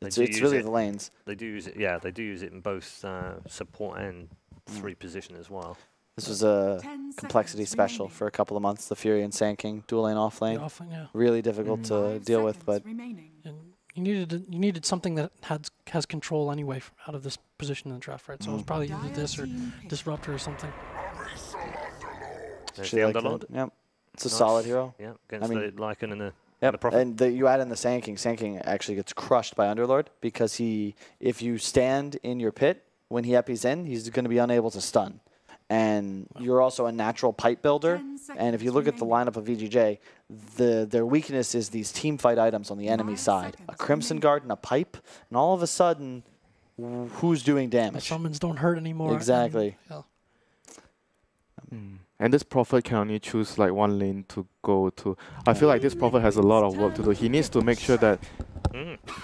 It's really the lanes. They do use it. Yeah, they do use it in both support and 3 position as well. This was a complexity special for a couple of months. The Fury and Sand King dual lane off lane. Yeah. Really difficult to deal with, but and you needed something that has control anyway out of this position in the draft, right? So it was probably either this or Disruptor or something. There's the Underlord. Yep. It's a solid hero. Yeah, against the Lycan and the Yep, Prophet. and you add in the Sand King. Sand King actually gets crushed by Underlord because if you stand in your pit when he eppies in, he's going to be unable to stun. And you're also a natural pipe builder. And if you look at the lineup of VGJ, their weakness is these team fight items on the enemy side. A Crimson Guard and a pipe. And all of a sudden, who's doing damage? The summons don't hurt anymore. Exactly. And this Prophet can only choose like one lane to go to. I feel like this Prophet has a lot of work to do. He needs to make sure that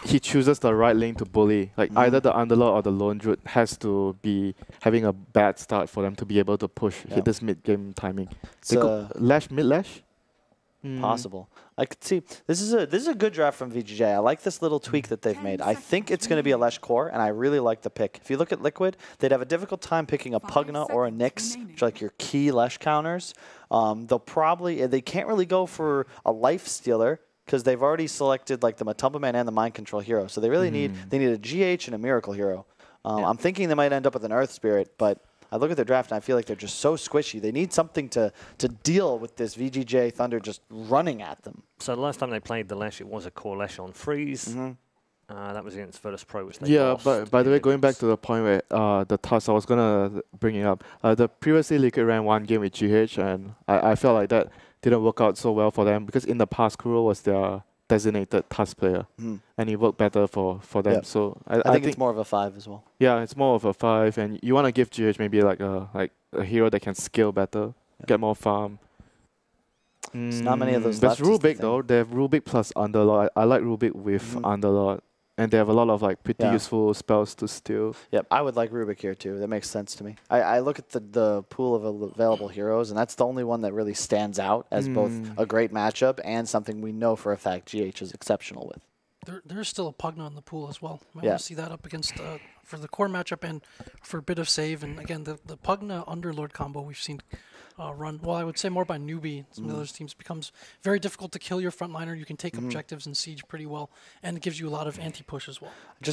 he chooses the right lane to bully. Like either the Underlord or the Lone Druid has to be having a bad start for them to be able to hit this mid-game timing. Lash, mid-lash? Possible. I could see this is a good draft from VGJ. I like this little tweak that they've made. I think it's going to be a Lesh core, and I really like the pick. If you look at Liquid, they'd have a difficult time picking a Pugna or a Nyx, which are like your key Lesh counters. They can't really go for a Life Stealer because they've already selected like the Matumba Man and the Mind Control hero. So they really need a GH and a Miracle hero. I'm thinking they might end up with an Earth Spirit, but I look at their draft and I feel like they're just so squishy. They need something to deal with this VGJ Thunder just running at them. So the last time they played the Lesh, it was a core Lesh on Freeze. That was against Virtus Pro, which they lost. But by the way, going back to the point where the task, I was going to bring it up. The previously Liquid ran one game with GH, and I felt like that didn't work out so well for them because in the past, Kuro was their designated task player, and it worked better for them. Yep. So I think it's more of a 5 as well. Yeah, it's more of a 5, and you want to give GH maybe like a hero that can scale better, get more farm. There's not many of those left. There's Rubik though. They have Rubik plus Underlord. I like Rubik with Underlord. And they have a lot of like pretty useful spells to steal. Yep, I would like Rubik here too. That makes sense to me. I look at the pool of available heroes, and that's the only one that really stands out as both a great matchup and something we know for a fact GH is exceptional with. There's still a Pugna in the pool as well. I want to see that up against for the core matchup and for a bit of save. And again, the Pugna Underlord combo we've seen run, well, I would say more by newbie. Some of those teams becomes very difficult to kill your frontliner. You can take objectives and siege pretty well, and it gives you a lot of anti-push as well.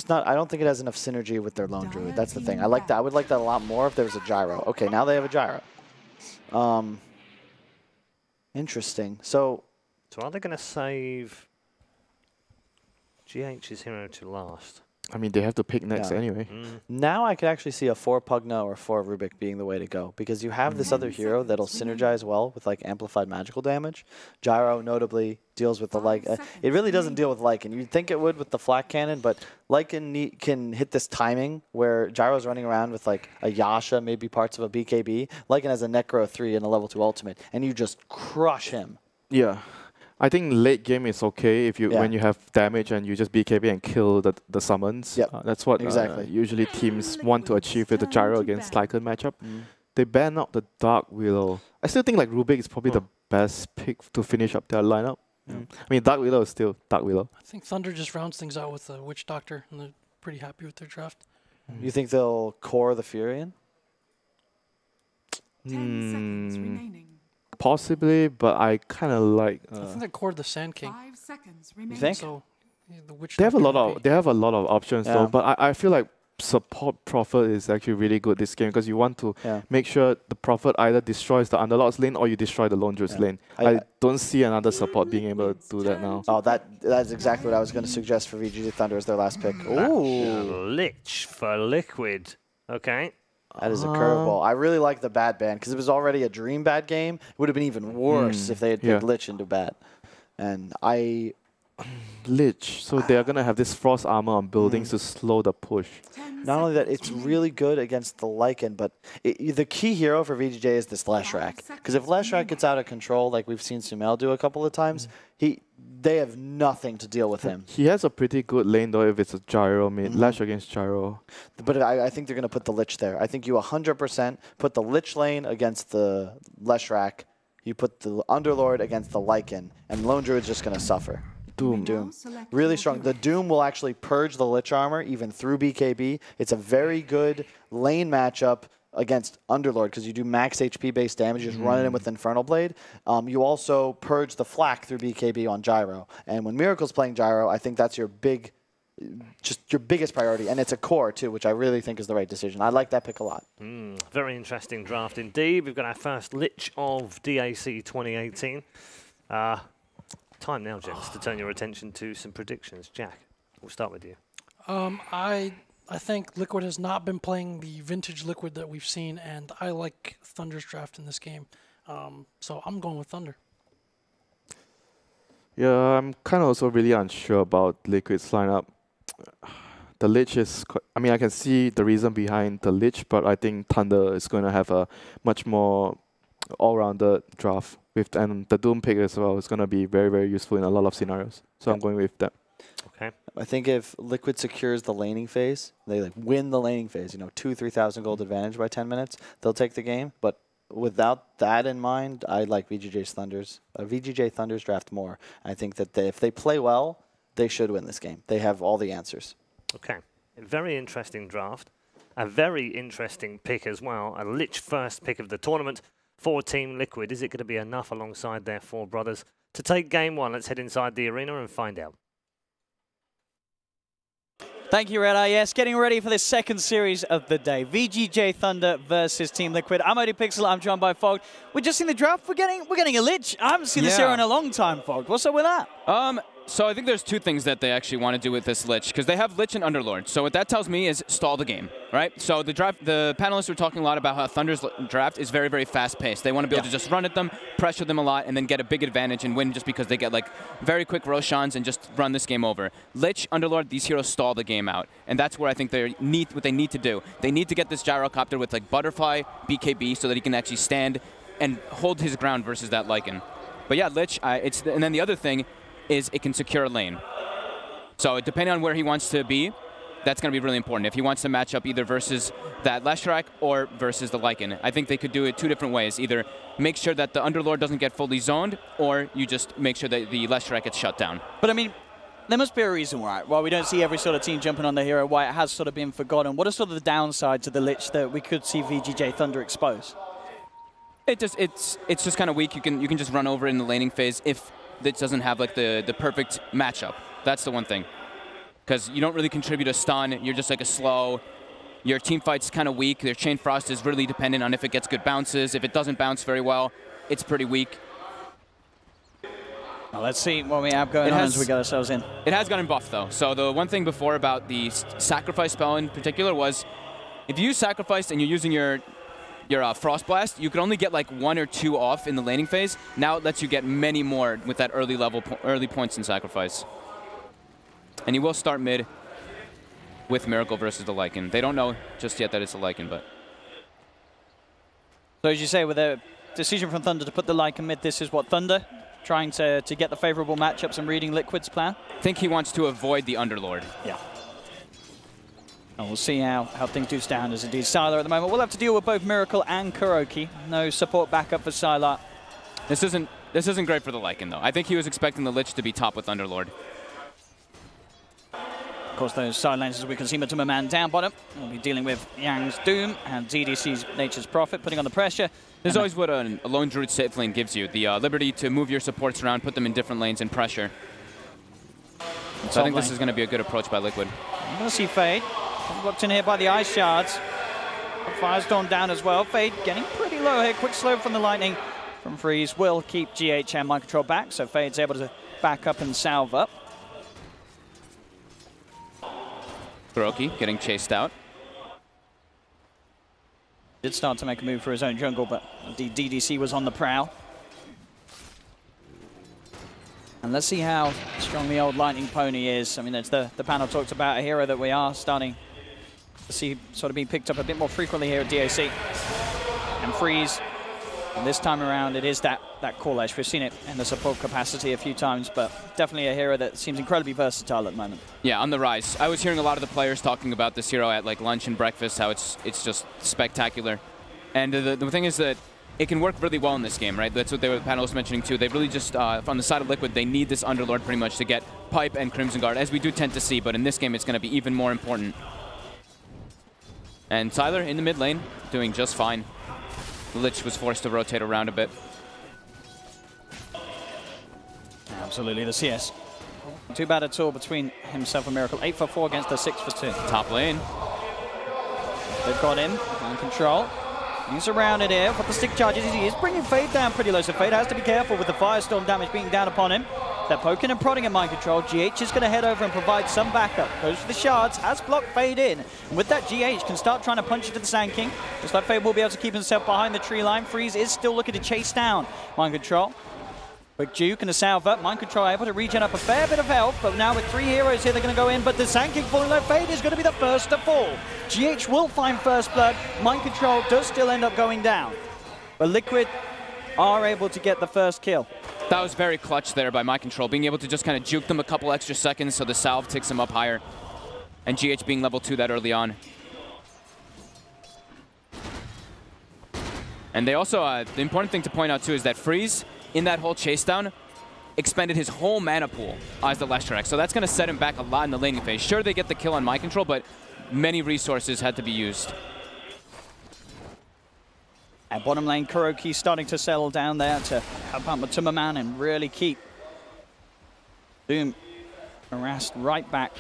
I don't think it has enough synergy with their Lone Druid. That's the thing. I like that. I would like that a lot more if there was a Gyro. Okay, now they have a Gyro. Interesting. So are they going to save GH's hero to last? I mean, they have to pick next anyway. Now I could actually see a 4 Pugna or 4 Rubik being the way to go because you have this other hero that'll synergize well with like amplified magical damage. Gyro notably deals with the it really doesn't deal with Lycan. You'd think it would with the flak cannon, but Lycan can hit this timing where Gyro's running around with like a Yasha, maybe parts of a BKB. Lycan has a Necro 3 and a level 2 ultimate, and you just crush him. Yeah. I think late game is okay if when you have damage and you just BKB and kill the summons. Yep. That's what usually teams want to achieve with the Gyro against Lycan matchup. They ban out the Dark Willow. I still think like Rubik is probably the best pick to finish up their lineup. I mean, Dark Willow is still Dark Willow. I think Thunder just rounds things out with the Witch Doctor, and they're pretty happy with their draft. You think they'll core the Furion? 10 seconds remaining. Possibly, but I kind of like. I think they core the Sand King. 5 seconds remaining. You think? So, the Witch they have a Doctor lot of options though, but I feel like support Prophet is actually really good this game because you want to make sure the Prophet either destroys the Underlord's lane or you destroy the Lone Druid's lane. I don't see another support being able to do that now. Oh, that's exactly what I was going to suggest for VGJ Thunder as their last pick. Ooh, Lich for Liquid. Okay. That is a curveball. I really like the Bat ban because it was already a Dream Bat game. It would have been even worse if they had picked Lich into Bat. And Lich. So they are going to have this Frost armor on buildings to slow the push. Not only that, it's really good against the Lycan, but the key hero for VGJ is this Leshrac. Because if Leshrac gets out of control, like we've seen Sumail do a couple of times, they have nothing to deal with him. He has a pretty good lane though if it's a Gyro mid. Lash against Gyro. But I think they're going to put the Lich there. I think you 100% put the Lich lane against the Leshrac. You put the Underlord against the Lycan, and Lone Druid's just going to suffer. Doom. Doom. Really strong. The Doom will actually purge the Lich armor even through BKB. It's a very good lane matchup against Underlord because you do max HP based damage, just run it in with Infernal Blade. You also purge the flak through BKB on Gyro. And when Miracle's playing Gyro, I think that's your biggest priority. And it's a core too, which I really think is the right decision. I like that pick a lot. Very interesting draft indeed. We've got our first Lich of DAC 2018. Time now, gents, to turn your attention to some predictions. Jack, we'll start with you. I think Liquid has not been playing the vintage Liquid that we've seen, and I like Thunder's draft in this game. So I'm going with Thunder. Yeah, I'm kind of also really unsure about Liquid's lineup. The Lich is, I mean, I can see the reason behind the Lich, but I think Thunder is going to have a much more all-rounded draft. And the Doom pick as well is going to be very, very useful in a lot of scenarios. So I'm going with that. Okay. I think if Liquid secures the laning phase, they like win the laning phase, 2,000-3,000 gold advantage by 10 minutes, they'll take the game. But without that in mind, I like VGJ Thunder's draft more. I think that if they play well, they should win this game. They have all the answers. Okay. A very interesting draft. A very interesting pick as well. A Lich first pick of the tournament for Team Liquid. Is it going to be enough alongside their four brothers to take game one? Let's head inside the arena and find out. Thank you, Red Eye. Yes, getting ready for this second series of the day. VGJ Thunder versus Team Liquid. I'm Odie Pixel. I'm joined by Fog. We're just in the draft. We're getting a Lich. I haven't seen this hero in a long time, Fog. What's up with that? So I think there's two things that they actually want to do with this Lich, because they have Lich and Underlord. So what that tells me is stall the game, right? So the panelists were talking a lot about how Thunder's draft is very, very fast-paced. They want to be able to just run at them, pressure them a lot, and then get a big advantage and win just because they get like very quick Roshans and just run this game over. Lich, Underlord, these heroes stall the game out, and that's where I think what they need to do. They need to get this Gyrocopter with like Butterfly, BKB, so that he can actually stand and hold his ground versus that Lycan. But yeah, Lich, and then the other thing is it can secure a lane. So depending on where he wants to be, that's going to be really important. If he wants to match up either versus that Leshrac or versus the Lycan, I think they could do it two different ways. Either make sure that the Underlord doesn't get fully zoned, or you just make sure that the Leshrac gets shut down. But I mean, there must be a reason why we don't see every sort of team jumping on the hero, why it has sort of been forgotten. What are sort of the downsides of the Lich that we could see VGJ Thunder expose? It's just kind of weak. You can just run over in the laning phase if it doesn't have like the perfect matchup. That's the one thing. Because you don't really contribute a stun. You're just like a slow. Your team fight's kind of weak. Their Chain Frost is really dependent on if it gets good bounces. If it doesn't bounce very well, it's pretty weak. Well, let's see what we have going on as we get ourselves in. It has gotten buffed though. So the one thing before about the sacrifice spell in particular was if you use sacrifice and you're using your Frost Blast, you could only get like 1 or 2 off in the laning phase. Now it lets you get many more with that early points in Sacrifice. And you will start mid with Miracle versus the Lycan. They don't know just yet that it's a Lycan, but... So as you say, with a decision from Thunder to put the Lycan mid, this is what Thunder trying to get the favorable matchups and reading Liquid's plan? I think he wants to avoid the Underlord. Yeah. And we'll see how things do stand as indeed Sylar at the moment. We'll have to deal with both Miracle and Kuroki. No support backup for Sylar. This isn't great for the Lycan though. I think he was expecting the Lich to be top with Underlord. Of course, those silences we can see Matuma Man down bottom. We'll be dealing with Yang's Doom and DDC's Nature's Prophet, putting on the pressure. This is always what a lone Druid safe lane gives you, the liberty to move your supports around, put them in different lanes and pressure. So I think this is going to be a good approach by Liquid. I'm going to see Fade. Blocked in here by the Ice Shards. Firestorm down as well. Fade getting pretty low here. Quick slow from the Lightning from Freeze will keep GH and Mind Control back, so Fade's able to back up and salve up. Kuroki getting chased out. Did start to make a move for his own jungle, but the DDC was on the prowl. And let's see how strong the old Lightning Pony is. I mean, it's the panel talked about a hero that we are starting to see sort of being picked up a bit more frequently here at DAC. And Freeze, and this time around it is that Core Lash. We've seen it in the support capacity a few times, but definitely a hero that seems incredibly versatile at the moment. Yeah, on the rise. I was hearing a lot of the players talking about this hero at like lunch and breakfast, how it's just spectacular. And the thing is that it can work really well in this game, right? That's what the panel was mentioning too. They really just, from the side of Liquid, they need this Underlord pretty much to get Pipe and Crimson Guard, as we do tend to see, but in this game it's going to be even more important. And Tyler in the mid lane, doing just fine. Lich was forced to rotate around a bit. Absolutely, the CS. Too bad at all between himself and Miracle. 8 for 4 against a 6 for 2. Top lane. They've got him on control. He's surrounded here, but the stick charges. He is bringing Fade down pretty low, so Fade has to be careful with the Firestorm damage being down upon him. They're poking and prodding at mind control. GH is going to head over and provide some backup. Goes for the shards, has blocked Fade in. And with that, GH can start trying to punch into the Sand King. Just like Fade will be able to keep himself behind the tree line. Freeze is still looking to chase down mind control. Quick juke and a salve. Mind control able to regen up a fair bit of health, but now with 3 heroes here, they're going to go in. But the Sand King falling low. Fade is going to be the first to fall. GH will find first blood. Mind control does still end up going down, but Liquid are able to get the first kill. That was very clutch there by Mind Control, being able to just kind of juke them a couple extra seconds so the salve ticks him up higher. And GH being level 2 that early on. And they also, the important thing to point out too is that Freeze, in that whole chase down, expended his whole mana pool as the Leshrac. So that's going to set him back a lot in the laning phase. Sure, they get the kill on Mind Control, but many resources had to be used. At bottom lane, Kuroki starting to settle down there to help out Matumaman and really keep Doom harassed right back.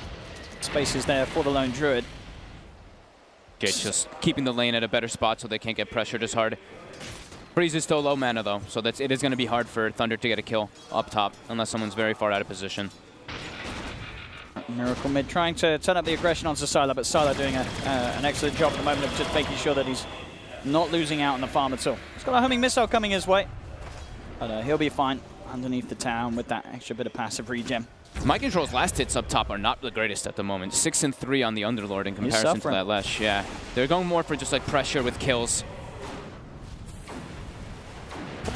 Spaces there for the lone Druid. Just keeping the lane at a better spot so they can't get pressured as hard. Freeze is still low mana though, so it is going to be hard for Thunder to get a kill up top unless someone's very far out of position. Miracle mid trying to turn up the aggression onto Sylar, but Sylar doing an excellent job at the moment of just making sure that he's not losing out on the farm at all. He's got a homing missile coming his way, but he'll be fine underneath the town with that extra bit of passive regen. Mind Control's last hits up top are not the greatest at the moment. 6 and 3 on the Underlord in comparison to that Lesh. Yeah, they're going more for just like pressure with kills.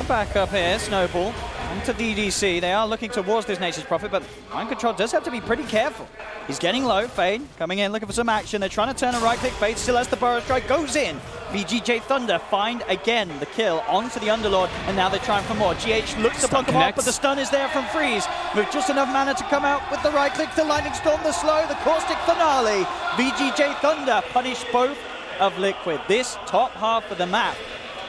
Back up here, Snowball onto DDC. They are looking towards this Nature's Prophet, but Mind Control does have to be pretty careful. He's getting low. Fade coming in, looking for some action. They're trying to turn a right click. Fade still has the Burrow Strike, goes in. VGJ Thunder find again the kill onto the Underlord, and now they're trying for more. GH looks to block him off, but the stun is there from Freeze. With just enough mana to come out with the right click to Lightning Storm, the slow, the Caustic Finale. VGJ Thunder punish both of Liquid. This top half of the map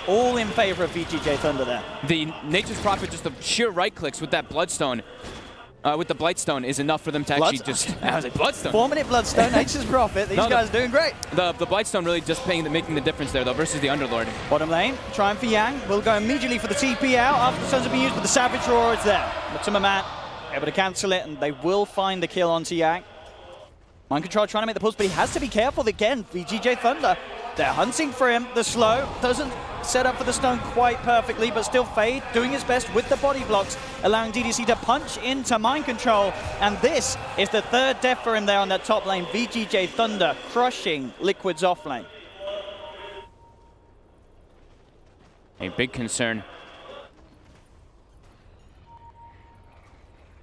all in favor of VGJ Thunder there. The Nature's Prophet, just the sheer right clicks with that Bloodstone, with the Blightstone is enough for them to actually just... I was like, Bloodstone? 4-minute Bloodstone, Nature's Prophet. These guys are doing great. The Blightstone really just making the difference there, though, versus the Underlord. Bottom lane, trying for Yang. Will go immediately for the TP out after the Suns have been used, but the Savage Roar is there. Matumaman able to cancel it, and they will find the kill onto Yang. Mind Control trying to make the pulse, but he has to be careful again. VGJ Thunder, they're hunting for him. The slow doesn't set up for the stone quite perfectly, but still Fade doing his best with the body blocks, allowing DDC to punch into Mind Control. And this is the third death for him there on that top lane. VGJ Thunder crushing Liquid's off lane. A big concern.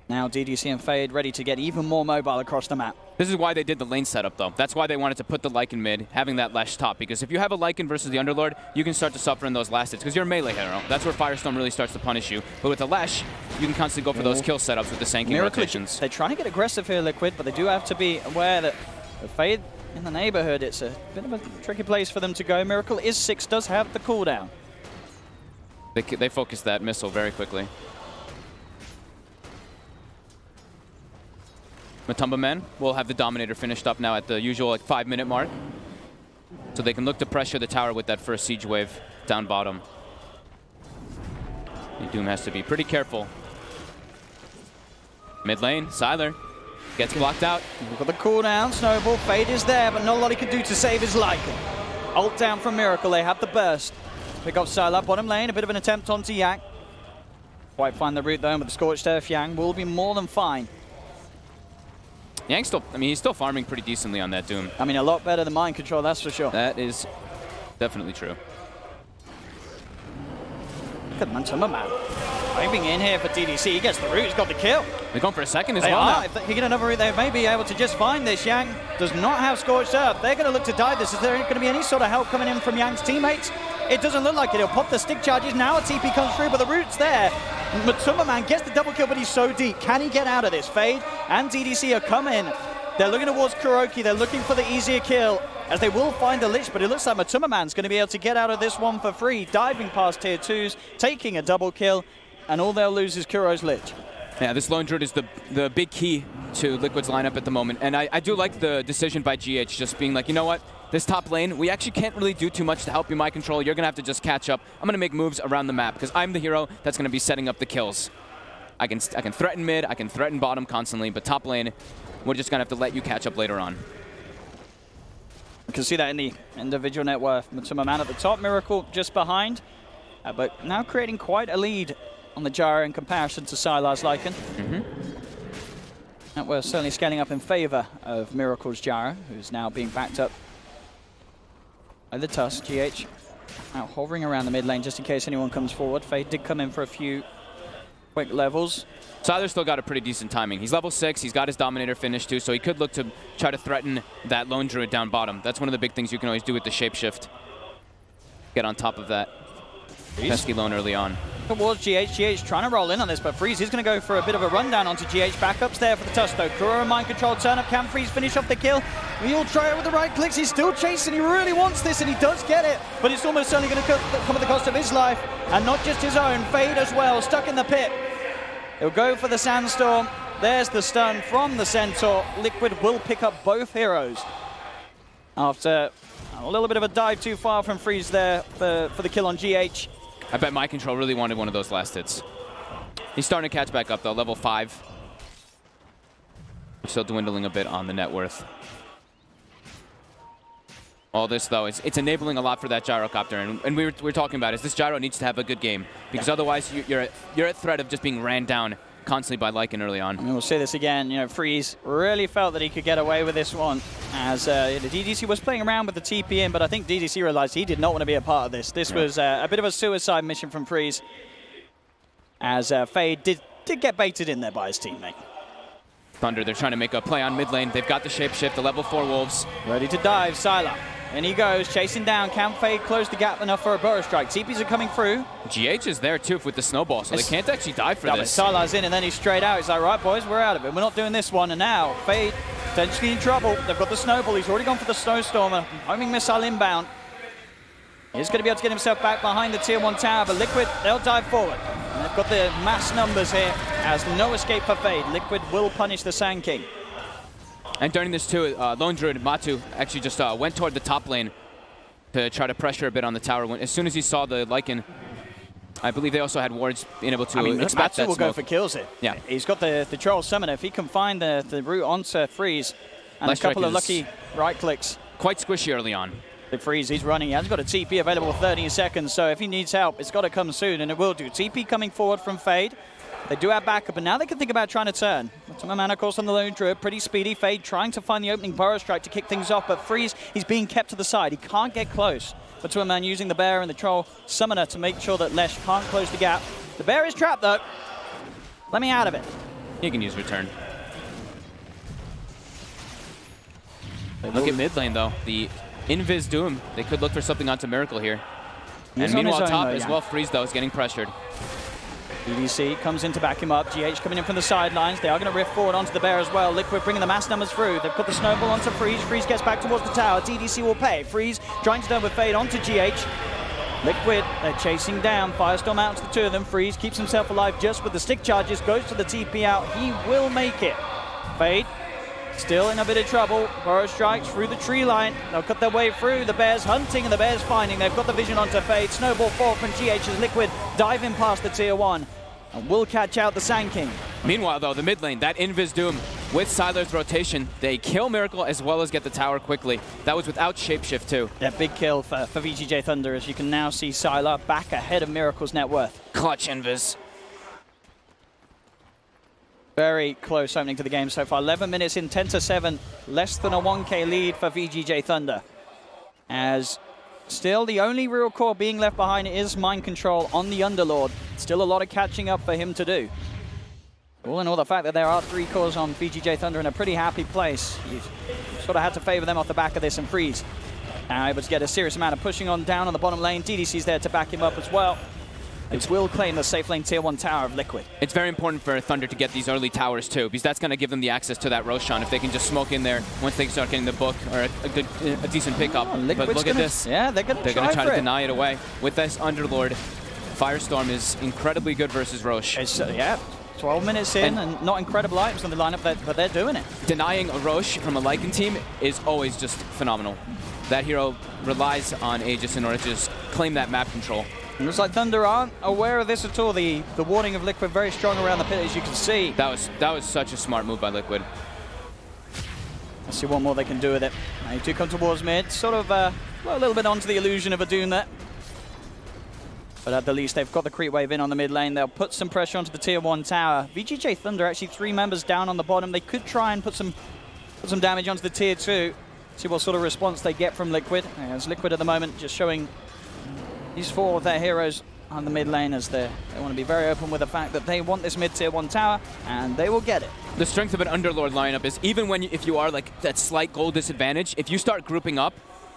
Now DDC and Fade ready to get even more mobile across the map. This is why they did the lane setup, though. That's why they wanted to put the Lycan mid, having that Lesh top. Because if you have a Lycan versus the Underlord, you can start to suffer in those last hits, because you're a melee hero. That's where Firestorm really starts to punish you. But with the Lesh, you can constantly go for those kill setups with the Sand King rotations. They're trying to get aggressive here, Liquid, but they do have to be aware that the Fade in the neighborhood, it's a bit of a tricky place for them to go. Miracle is 6, does have the cooldown. They focused that missile very quickly. Matumba Men will have the Dominator finished up now at the usual 5-minute mark. So they can look to pressure the tower with that first siege wave down bottom. And Doom has to be pretty careful. Mid lane, Sylar gets blocked out. We've got the cooldown, Snowball, Fade is there, but not a lot he can do to save his Lycan. Ult down from Miracle, they have the burst. Pick up Sylar, bottom lane, a bit of an attempt onto Yang. Quite find the route though, with the Scorched Earth, Yang will be more than fine. Yang still, I mean, he's still farming pretty decently on that Doom. I mean, a lot better than Mind Control, that's for sure. That is definitely true. Look at Matumaman. Piping in here for DDC, he gets the route, he's got the kill. They're going for a second as They well are. now. If they get another route, they may be able to just find this. Yang does not have Scorched Earth. They're going to look to dive this. Is there going to be any sort of help coming in from Yang's teammates? It doesn't look like it. He'll pop the stick charges. Now a TP comes through, but the root's there. Matsuma Man gets the double kill, but he's so deep. Can he get out of this? Fade and DDC are coming. They're looking towards Kuroki. They're looking for the easier kill, as they will find the Lich, but it looks like Matsuma Man's going to be able to get out of this one for free, diving past tier 2s, taking a double kill, and all they'll lose is Kuro's Lich. Yeah, this Lone Druid is the big key to Liquid's lineup at the moment, and I do like the decision by GH, just being like, you know what, this top lane, we actually can't really do too much to help you mind control. You're going to have to just catch up. I'm going to make moves around the map, because I'm the hero that's going to be setting up the kills. I can threaten mid, I can threaten bottom constantly, but top lane, we're just going to have to let you catch up later on. You can see that in the individual net worth. Matsuma Man at the top, Miracle just behind, but now creating quite a lead on the Gyro in comparison to Sylar's Lycan. Net worth certainly scaling up in favor of Miracle's Gyro, who's now being backed up by the Tusk. GH now hovering around the mid lane just in case anyone comes forward. Fade did come in for a few quick levels. Sylar's still got a pretty decent timing. He's level 6, he's got his Dominator finished too, so he could look to try to threaten that Lone Druid down bottom. That's one of the big things you can always do with the Shapeshift. Get on top of that pesky Lone early on. Towards GH. GH trying to roll in on this, but Freeze is going to go for a bit of a rundown onto GH. Backups there for the Tusk though. Kuro and Mind Control turn up. Can Freeze finish off the kill? He'll try it with the right clicks. He's still chasing. He really wants this, and he does get it. But it's almost certainly going to come at the cost of his life, and not just his own. Fade as well, stuck in the pit. He'll go for the Sandstorm. There's the stun from the Centaur. Liquid will pick up both heroes after a little bit of a dive too far from Freeze there for the kill on GH. I bet Mind Control really wanted one of those last hits. He's starting to catch back up though, level 5. Still dwindling a bit on the net worth. All this though, it's enabling a lot for that Gyrocopter, and we were talking about is this Gyro needs to have a good game, because otherwise you're at threat of just being ran down constantly by Lycan early on. And we'll say this again, you know, Freeze really felt that he could get away with this one, as the DDC was playing around with the TP in, but I think DDC realized he did not want to be a part of this. This was a bit of a suicide mission from Freeze, as Fade did get baited in there by his teammate. Thunder, they're trying to make a play on mid lane. They've got the Shapeshift, the level 4 Wolves. Ready to dive, Sylar. And he goes, chasing down. Can Fade close the gap enough for a Burrow Strike? TPs are coming through. GH is there too with the snowball, so they can't actually dive for this. Sylar's in, and then he's straight out. He's like, right, boys, we're out of it. We're not doing this one. And now, Fade potentially in trouble. They've got the snowball. He's already gone for the Snowstormer. Homing missile inbound. He's going to be able to get himself back behind the tier 1 tower, but Liquid, they'll dive forward. And they've got the mass numbers here, as no escape for Fade. Liquid will punish the Sand King. And during this too, Lone Druid Matu actually just went toward the top lane to try to pressure a bit on the tower. As soon as he saw the Lycan, I believe they also had wards being able to expect that Matu will smoke. go for kills here. Yeah. He's got the Troll Summoner. If he can find the route onto Freeze, and Light a couple of Strike lucky right clicks. Quite squishy early on. The Freeze, he's running. He has got a TP available 30 seconds, so if he needs help, it's got to come soon, and it will do. TP coming forward from Fade. They do have backup, and now they can think about trying to turn. Matsuma Man, of course, on the Lone Druid, pretty speedy. Fade trying to find the opening Burrow Strike to kick things off, but Freeze, he's being kept to the side. He can't get close. Matsuma Man using the Bear and the Troll Summoner to make sure that Lesh can't close the gap. The Bear is trapped, though. Let me out of it. He can use return. Look at mid lane, though. The Invis Doom. They could look for something onto Miracle here. And meanwhile, top as well, Freeze, though, is getting pressured. DDC comes in to back him up. GH coming in from the sidelines. They are going to rift forward onto the Bear as well. Liquid bringing the mass numbers through. They've put the snowball onto Freeze. Freeze gets back towards the tower. DDC will pay. Freeze trying to turn with Fade onto GH. Liquid, they're chasing down. Firestorm out to the two of them. Freeze keeps himself alive just with the stick charges. Goes to the TP out. He will make it. Fade still in a bit of trouble. Burrow Strikes through the tree line. They'll cut their way through. The Bear's hunting and the Bear's finding. They've got the vision onto Fade. Snowball 4 from GH as Liquid diving past the tier 1. And will catch out the Sand King. Meanwhile, though, the mid lane, that Invis Doom with Sylar's rotation, they kill Miracle as well as get the tower quickly. That was without Shapeshift, too. Yeah, big kill for VGJ Thunder, as you can now see Sylar back ahead of Miracle's net worth. Clutch Invis. Very close opening to the game so far. 11 minutes in, 10-7. Less than a 1K lead for VGJ Thunder. As still, the only real core being left behind is Mind Control on the Underlord. Still a lot of catching up for him to do. All in all, the fact that there are 3 cores on VGJ Thunder in a pretty happy place, you've sort of had to favor them off the back of this, and Freeze Now able to get a serious amount of pushing on down on the bottom lane. DDC's there to back him up as well. It will claim the safe lane tier 1 tower of Liquid. It's very important for Thunder to get these early towers too, because that's going to give them the access to that Roshan if they can just smoke in there once they start getting the book or a decent pickup. But look at this. Yeah, they're going to try to deny it away. With this Underlord, Firestorm is incredibly good versus Roche. It's, yeah, 12 minutes in and not incredible items on the lineup, but they're doing it. Denying a Roche from a Lycan team is always just phenomenal. That hero relies on Aegis in order to just claim that map control. It looks like Thunder aren't aware of this at all. The warning of Liquid very strong around the pit, as you can see. That was such a smart move by Liquid. Let's see what more they can do with it. They do come towards mid, sort of well, a little bit onto the illusion of a Doom there. But at the least, they've got the creep wave in on the mid lane. They'll put some pressure onto the tier 1 tower. VGJ Thunder actually 3 members down on the bottom. They could try and put some damage onto the tier 2. See what sort of response they get from Liquid. As Liquid at the moment just showing these 4 of their heroes on the mid lane as they want to be very open with the fact that they want this mid tier 1 tower, and they will get it. The strength of an Underlord lineup is even when if you are like that slight goal disadvantage, if you start grouping up,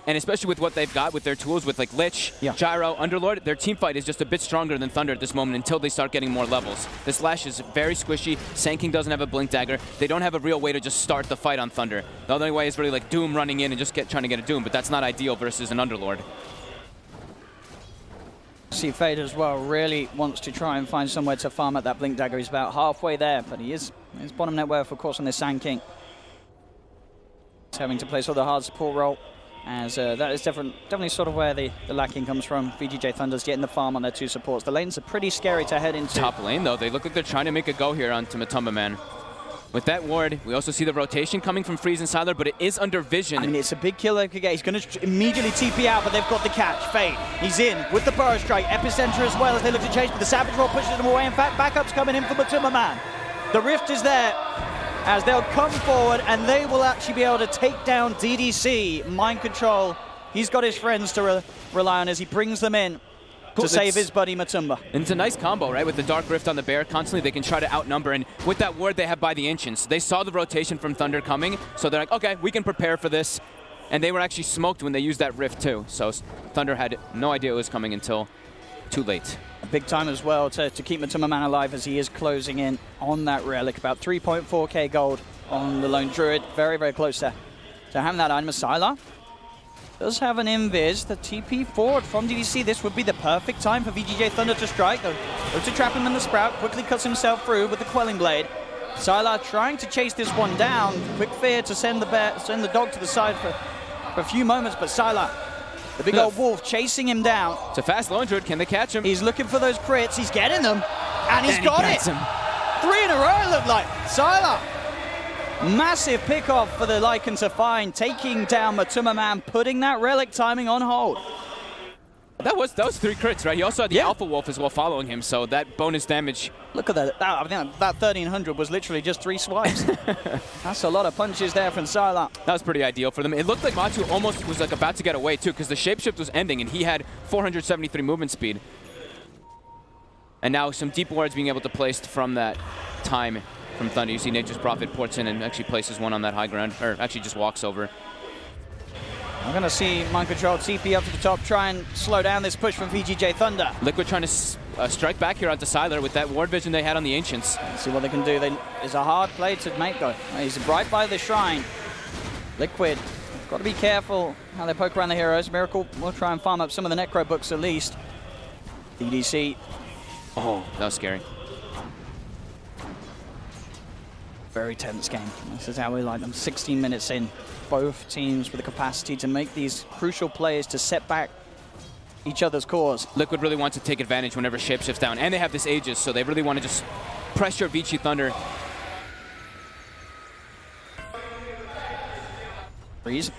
and especially with what they've got with their tools with like Lich, Gyro, Underlord, their team fight is just a bit stronger than Thunder at this moment until they start getting more levels. The Slash is very squishy. Sanking doesn't have a Blink Dagger. They don't have a real way to just start the fight on Thunder. The only way is really like Doom running in and just trying to get a Doom, but that's not ideal versus an Underlord. See Fade as well really wants to try and find somewhere to farm at that Blink Dagger. He's about halfway there, but his bottom net worth, of course, on this Sand King. He's having to play sort of the hard support role, as that is definitely sort of where the lacking comes from. VGJ Thunder's getting the farm on their 2 supports. The lanes are pretty scary to head into. Top lane, though, they look like they're trying to make a go here onto Matumba Man. With that ward, we also see the rotation coming from Freeze and Sylar, but it is under vision. I mean, it's a big kill they could get. He's going to immediately TP out, but they've got the catch. Fade, he's in with the Burrow Strike. Epicenter as well as they look to chase, but the Savage Roll pushes them away. In fact, backup's coming in for Matumba Man. The Rift is there as they'll come forward, and they will actually be able to take down DDC. Mind Control, he's got his friends to rely on as he brings them in to save his buddy Matumba. And it's a nice combo, right? With the Dark Rift on the Bear, constantly they can try to outnumber, and with that ward they have by the Ancients, they saw the rotation from Thunder coming, so they're like, okay, we can prepare for this. And they were actually smoked when they used that Rift too, so Thunder had no idea it was coming until too late. Big time as well to keep Matumba Man alive as he is closing in on that relic. About 3.4k gold on the lone Druid. Very, very close to having that item. Sylar does have an invis. The TP forward from DDC. This would be the perfect time for VGJ Thunder to strike. They'll go to trap him in the Sprout. Quickly cuts himself through with the Quelling Blade. Sylar trying to chase this one down. Quick fear to send the dog to the side for a few moments, but Sylar, the big old wolf, chasing him down. It's a fast lone Druid. Can they catch him? He's looking for those crits. He's getting them, and he's got it. 3 in a row, it looked like. Sylar. Massive pickoff for the Lycan to find, taking down Matumba Man, putting that relic timing on hold. That was 3 crits, right? He also had the Alpha Wolf as well following him, so that bonus damage. Look at that. I think that 1300 was literally just 3 swipes. That's a lot of punches there from Sylar. That was pretty ideal for them. It looked like Matu almost was like about to get away too, because the shapeshift was ending and he had 473 movement speed. And now some deep wards being able to place from that time from Thunder. You see Nature's Prophet ports in and actually places one on that high ground, or actually just walks over. I'm going to see Mind Control TP up to the top, try and slow down this push from VGJ Thunder. Liquid trying to strike back here onto Sylar with that ward vision they had on the Ancients. Let's see what they can do. It's a hard play to make, though. He's right by the shrine. Liquid, got to be careful how they poke around the heroes. Miracle will try and farm up some of the Necro books at least. DDC. Oh, that was scary. Very tense game. This is how we like them. 16 minutes in. Both teams with the capacity to make these crucial plays to set back each other's cause. Liquid really wants to take advantage whenever Shapeshift's down, and they have this Aegis, so they really want to just pressure VG Thunder. Freeze.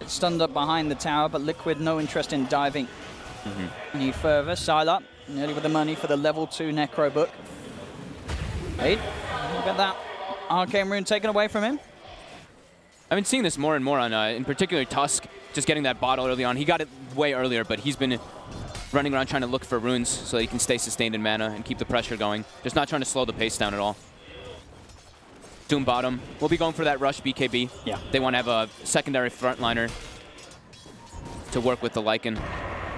It's stunned up behind the tower, but Liquid no interest in diving any further. Sylar, nearly with the money for the level 2 Necro book. Look at that Arcane Rune taken away from him. I've been seeing this more and more on, in particular, Tusk, just getting that bottle early on. He got it way earlier, but he's been running around trying to look for runes so that he can stay sustained in mana and keep the pressure going. Just not trying to slow the pace down at all. Doom bottom. We'll be going for that rush BKB. Yeah. They want to have a secondary frontliner. to work with the Lycan.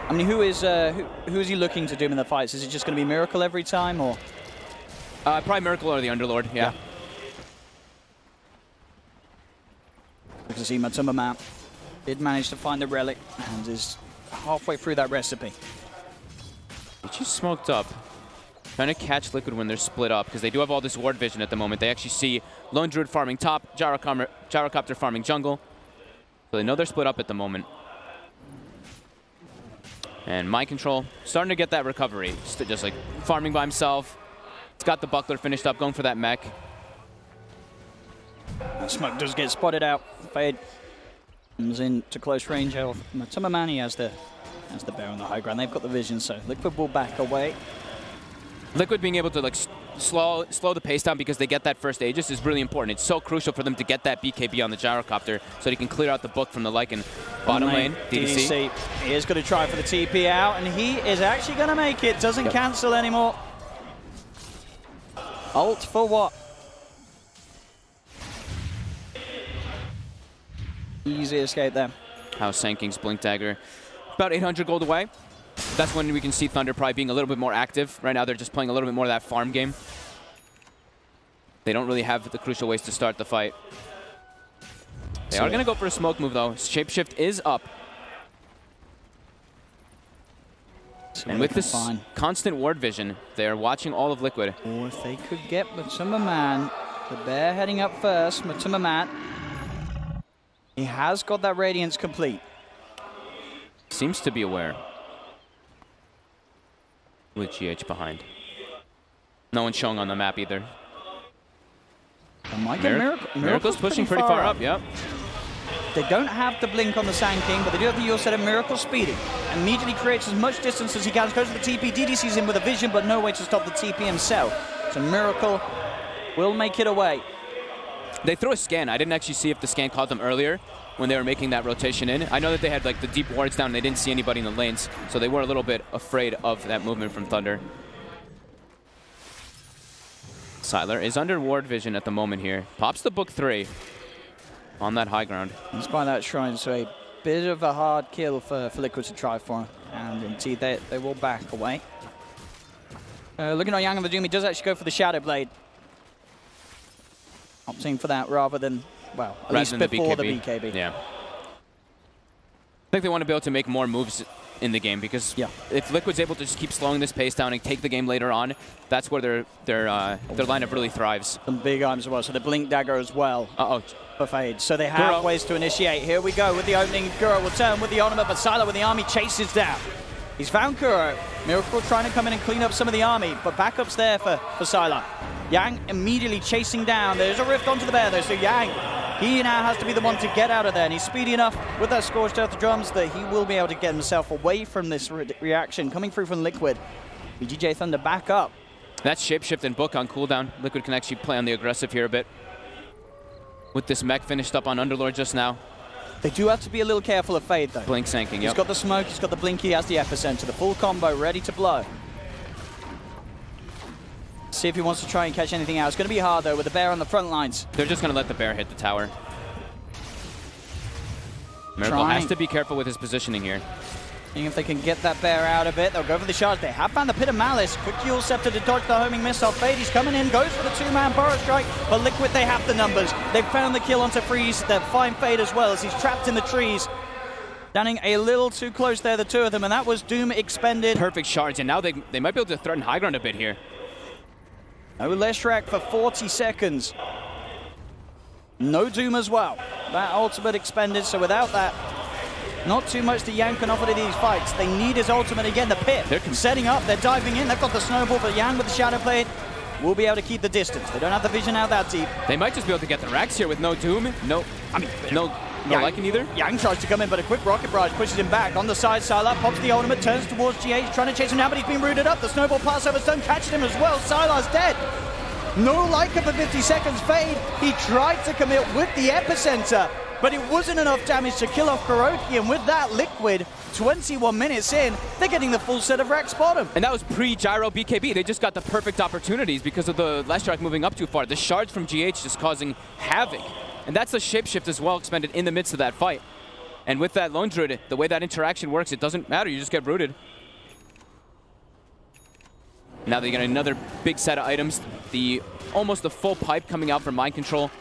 I mean, who is he looking to doom in the fights? Is it just going to be Miracle every time, or? Probably Miracle or the Underlord, yeah. You can see Matuma Man did manage to find the relic and is halfway through that recipe. She smoked up. Trying to catch Liquid when they're split up, because they do have all this ward vision at the moment. They actually see Lone Druid farming top, Gyrocopter farming jungle. So they know they're split up at the moment. And Mind Control, starting to get that recovery. Just like farming by himself. He's got the buckler finished up, going for that mech. Smoke does get spotted out. Fade comes into close range of Matuma Man. He has the bear on the high ground. They've got the vision, so Liquid will back away. Liquid being able to like slow the pace down because they get that first Aegis is really important. It's so crucial for them to get that BKB on the Gyrocopter so they can clear out the book from the Lycan. Bottom lane, DDC. He is going to try for the TP out, and he is actually going to make it. Doesn't cancel anymore. Ult for what? Easy escape there. House Sanking's Blink Dagger. About 800 gold away. That's when we can see Thunder probably being a little bit more active. Right now they're just playing a little bit more of that farm game. They don't really have the crucial ways to start the fight. They are going to go for a smoke move though. Shapeshift is up. And with this constant ward vision, they're watching all of Liquid. Or if they could get Matuma Man, the bear heading up first, Matuma Man. He has got that Radiance complete. Seems to be aware. With GH behind. No one's showing on the map either. Miracle's pushing pretty far up, yep. They don't have the blink on the Sand King, but they do have the Yule set of Miracle speeding. Immediately creates as much distance as he can. Goes to the TP. DDC's in with a vision, but no way to stop the TP himself. So Miracle will make it away. They throw a scan. I didn't actually see if the scan caught them earlier when they were making that rotation in. I know that they had like the deep wards down and they didn't see anybody in the lanes, so they were a little bit afraid of that movement from Thunder. Sylar is under ward vision at the moment here. Pops the book 3 on that high ground. He's by that shrine, so a bit of a hard kill for Liquid to try for. And indeed, they will back away. Looking at Yang of the Doom, he does actually go for the Shadow Blade. Opting for that rather than, well, at least before the BKB. Yeah. I think they want to be able to make more moves in the game because if Liquid's able to just keep slowing this pace down and take the game later on, that's where their lineup really thrives. Some big items as well, so the Blink Dagger as well. For Fade. So they have ways to initiate. Here we go with the opening. Kuro will turn with the Ornament, but Sylar with the army chases down. He's found Kuro. Miracle trying to come in and clean up some of the army, but backups there for Sylar. Yang immediately chasing down. There's a rift onto the bear though, so Yang, he now has to be the one to get out of there, and he's speedy enough with that Scorched Earth drums that he will be able to get himself away from this reaction coming through from Liquid. VGJ Thunder back up. That's Shapeshift and Book on cooldown. Liquid can actually play on the aggressive here a bit. With this mech finished up on Underlord just now. They do have to be a little careful of Fade though. Blink Sanking, He's got the smoke, he's got the blink, he has the epicenter, the full combo ready to blow. See if he wants to try and catch anything out. It's going to be hard though with the bear on the front lines. They're just going to let the bear hit the tower. Miracle has to be careful with his positioning here. Seeing if they can get that bear out of it. They'll go for the charge. They have found the Pit of Malice. Quick Yule Scepter to dodge the homing missile. Fade, he's coming in, goes for the two-man Burrow Strike. But Liquid, they have the numbers. They've found the kill onto Freeze. They'll find Fade as well as he's trapped in the trees. Standing a little too close there, the two of them, and that was Doom expended. Perfect charge, and now they might be able to threaten high ground a bit here. No Leshrac for 40 seconds. No Doom as well. That ultimate expended, so without that, not too much to Yang can offer to these fights. They need his ultimate again. The pit setting up, they're diving in. They've got the snowball, but Yang with the Shadow Blade will be able to keep the distance. They don't have the vision out that deep. They might just be able to get the racks here with no Doom. No Lycan either. Yang tries to come in, but a quick Rocket Barrage pushes him back. On the side, Sylar pops the ultimate, turns towards GH, trying to chase him now, but he's been rooted up. The snowball pass over stone catches him as well. Sylar's dead. No Lycan for 50 seconds. Fade, he tried to commit with the epicenter, but it wasn't enough damage to kill off Kuroki, and with that, Liquid, 21 minutes in, they're getting the full set of racks bottom. And that was pre-Gyro BKB. They just got the perfect opportunities because of the Leshrac moving up too far. The shards from GH just causing havoc. And that's the Shapeshift as well expended in the midst of that fight. And with that Lone Druid, the way that interaction works, it doesn't matter. You just get rooted. Now they get another big set of items. Almost the full pipe coming out from Mind Control.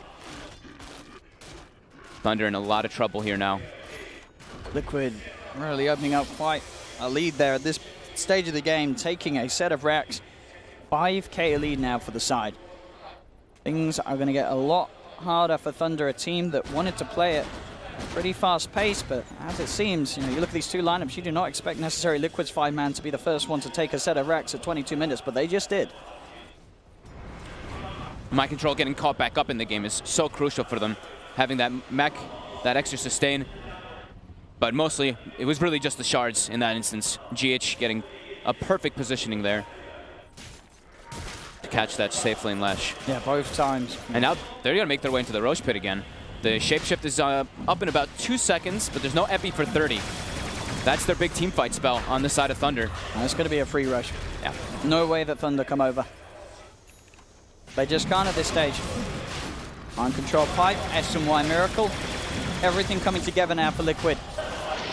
Thunder in a lot of trouble here now. Liquid really opening up quite a lead there at this stage of the game, taking a set of racks. 5K lead now for the side. Things are going to get a lot harder for Thunder, a team that wanted to play at a pretty fast pace, but as it seems, you look at these two lineups, you do not expect necessarily Liquid's 5-man to be the first one to take a set of racks at 22 minutes, but they just did. Mind Control getting caught back up in the game is so crucial for them. Having that mech, that extra sustain. But mostly, it was really just the shards in that instance. GH getting a perfect positioning there to catch that safe lane Lash. Yeah, both times. And now they're going to make their way into the Roche pit again. The shapeshift is up in about 2 seconds, but there's no epi for 30. That's their big team fight spell on the side of Thunder. And it's going to be a free rush. Yeah. No way that Thunder come over. They just can't at this stage. Mind Control pipe, S&Y Miracle. Everything coming together now for Liquid.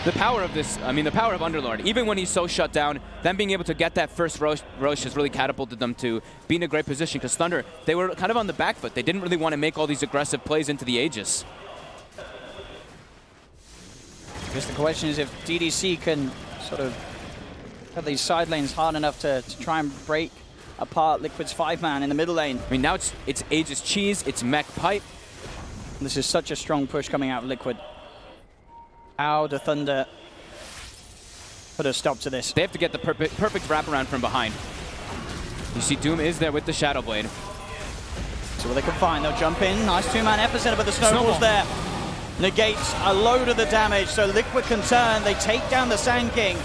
The power of this, the power of Underlord, even when he's so shut down, them being able to get that first Roche has really catapulted them to be in a great position, because Thunder, they were kind of on the back foot. They didn't really want to make all these aggressive plays into the Aegis. I guess the question is if DDC can sort of have these side lanes hard enough to try and break apart Liquid's 5-man in the middle lane. Now it's Aegis Cheese, it's Mech Pipe. This is such a strong push coming out of Liquid. How do Thunder put a stop to this? They have to get the perfect wraparound from behind. You see Doom is there with the Shadow Blade. So what they can find, they'll jump in. Nice 2-man epicenter, but the snowball's there. Negates a load of the damage, so Liquid can turn. They take down the Sand King.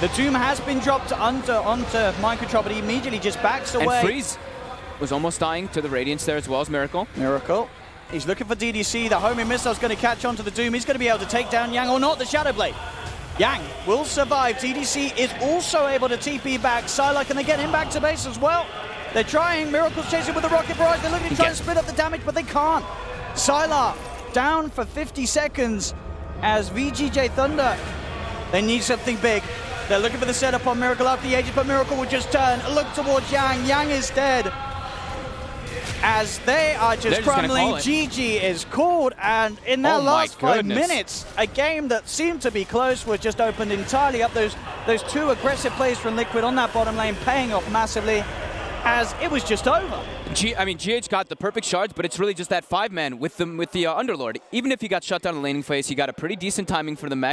The Doom has been dropped onto Mind Control, but he immediately just backs away. And Freeze was almost dying to the Radiance there as well as Miracle. Miracle. He's looking for DDC. The homing missile's going to catch onto the Doom. He's going to be able to take down Yang or not. The Shadow Blade. Yang will survive. DDC is also able to TP back. Sylar, can they get him back to base as well? They're trying. Miracle's chasing with the Rocket Barrage. They're looking to try and split up the damage, but they can't. Sylar down for 50 seconds as VGJ Thunder. They need something big. They're looking for the setup on Miracle after the Aegis, but Miracle will just turn. Look towards Yang. Yang is dead. As they are just crumbling, GG is called, and in their last 5 minutes, a game that seemed to be close was just opened entirely up. Those two aggressive plays from Liquid on that bottom lane paying off massively, as it was just over. GH got the perfect shards, but it's really just that 5-man with the Underlord. Even if he got shut down in the laning phase, he got a pretty decent timing for the mech.